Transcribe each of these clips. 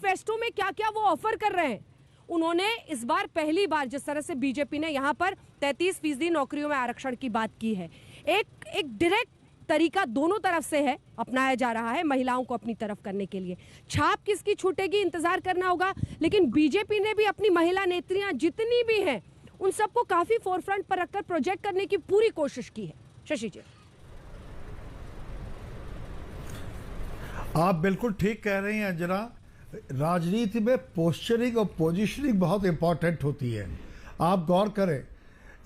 Manifesto में क्या क्या वो ऑफर कर रहे हैं। उन्होंने इस बार पहली बार जिस तरह से बीजेपी ने यहां पर 33% नौकरियों में आरक्षण की बात की है, एक डायरेक्ट तरीका दोनों तरफ से है, अपनाया जा रहा है महिलाओं को अपनी तरफ करने के लिए। छाप किसकी छूटेगी इंतजार करना होगा, लेकिन बीजेपी ने भी अपनी महिला नेत्रियां जितनी भी हैं उन सबको काफी फोरफ्रंट पर रखकर प्रोजेक्ट करने की पूरी कोशिश की है। शशि जी, आप बिल्कुल ठीक कह रही हैं अंजना। राजनीति में पोस्चरिंग और पोजीशनिंग बहुत इंपॉर्टेंट होती है। आप गौर करें,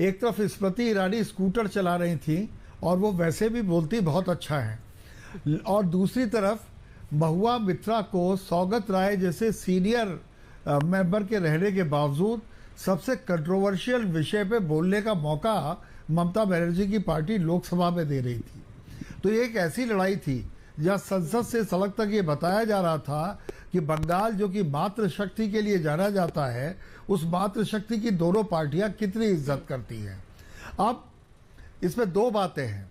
एक तरफ स्मृति ईरानी स्कूटर चला रही थी और वो वैसे भी बोलती बहुत अच्छा है, और दूसरी तरफ महुआ मित्रा को सौगत राय जैसे सीनियर मेंबर के रहने के बावजूद सबसे कंट्रोवर्शियल विषय पे बोलने का मौका ममता बनर्जी की पार्टी लोकसभा में दे रही थी। तो ये एक ऐसी लड़ाई थी जहां संसद से सड़क तक ये बताया जा रहा था कि बंगाल जो कि मातृशक्ति के लिए जाना जाता है, उस मातृशक्ति की दोनों पार्टियां कितनी इज्जत करती हैं। अब इसमें दो बातें हैं।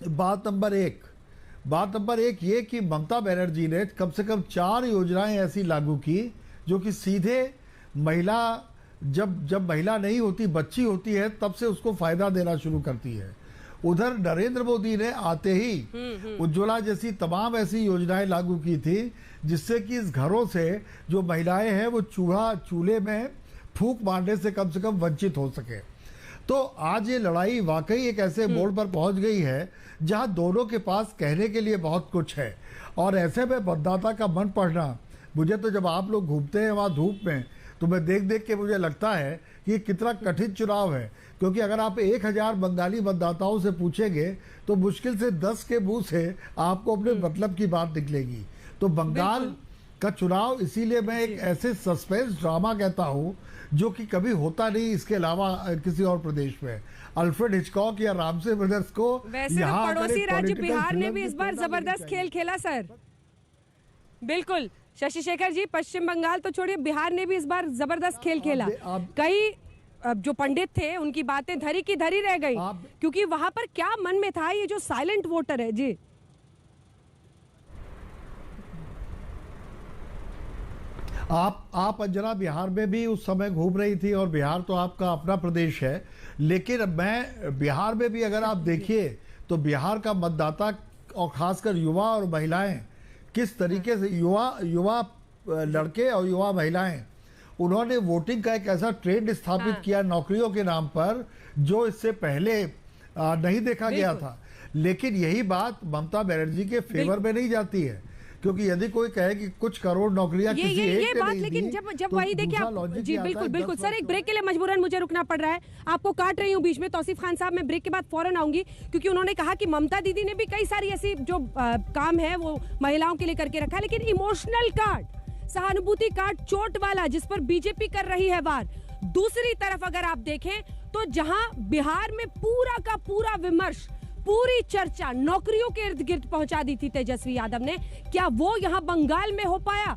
बात नंबर एक ये कि ममता बनर्जी ने कम से कम 4 योजनाएं ऐसी लागू की जो कि सीधे महिला, जब महिला नहीं होती, बच्ची होती है, तब से उसको फायदा देना शुरू करती है। उधर नरेंद्र मोदी ने आते ही उज्ज्वला जैसी तमाम ऐसी योजनाएं लागू की थी जिससे कि इस घरों से जो महिलाएं हैं वो चूल्हे में फूंक मारने से कम वंचित हो सके। तो आज ये लड़ाई वाकई एक ऐसे मोड़ पर पहुंच गई है जहां दोनों के पास कहने के लिए बहुत कुछ है, और ऐसे में मतदाता का मन पढ़ना, मुझे तो जब आप लोग घूमते हैं वहां धूप में, तो मैं देख के मुझे लगता है कि कितना कठिन चुनाव है। क्योंकि अगर आप 1000 बंगाली मतदाताओं से पूछेंगे तो मुश्किल से 10 के मुंह से आपको अपने मतलब की बात निकलेगी। तो बंगाल का चुनाव इसीलिए मैं एक ऐसे सस्पेंस ड्रामा कहता हूं जो कि कभी होता नहीं इसके अलावा किसी और प्रदेश में। अल्फ्रेड हिचकॉक या रामसे ब्रदर्स को वैसे पड़ोसी राज्य बिहार ने भी इस बार जबरदस्त खेल खेला सर। बिल्कुल शशि शेखर जी, पश्चिम बंगाल तो छोड़िए, बिहार ने भी इस बार जबरदस्त खेल खेला। कई जो पंडित थे उनकी बातें धरी की धरी रह गई, क्योंकि वहां पर क्या मन में था ये जो साइलेंट वोटर है जी। आप अंजना बिहार में भी उस समय घूम रही थी, और बिहार तो आपका अपना प्रदेश है, लेकिन मैं बिहार में भी अगर आप देखिए तो बिहार का मतदाता और खासकर युवा और महिलाएं किस तरीके से, युवा लड़के और युवा महिलाएं, उन्होंने वोटिंग का एक ऐसा ट्रेंड स्थापित किया नौकरियों के नाम पर जो इससे पहले नहीं देखा गया था। लेकिन यही बात ममता बनर्जी के फेवर में नहीं जाती है, क्योंकि यदि कोई कहे कि कुछ करोड़ नौकरियां किसी एक के नहीं लेकिन दी, जब वही देखिए आप जी बिल्कुल सर, एक ब्रेक के लिए मजबूरन मुझे रुकना पड़ रहा है, आपको काट रही हूँ बीच में। तौसीफ खान साहब, मैं ब्रेक के बाद फौरन आऊंगी, क्योंकि उन्होंने कहा कि ममता दीदी ने भी कई सारी ऐसी जो काम है वो महिलाओं के लिए करके रखा है, लेकिन इमोशनल कार्ड, सहानुभूति कार्ड, चोट वाला, जिस पर बीजेपी कर रही है वार। दूसरी तरफ अगर आप देखें तो जहां बिहार में पूरा का पूरा विमर्श, पूरी चर्चा नौकरियों के इर्द गिर्द पहुंचा दी थी तेजस्वी यादव ने, क्या वो यहां बंगाल में हो पाया?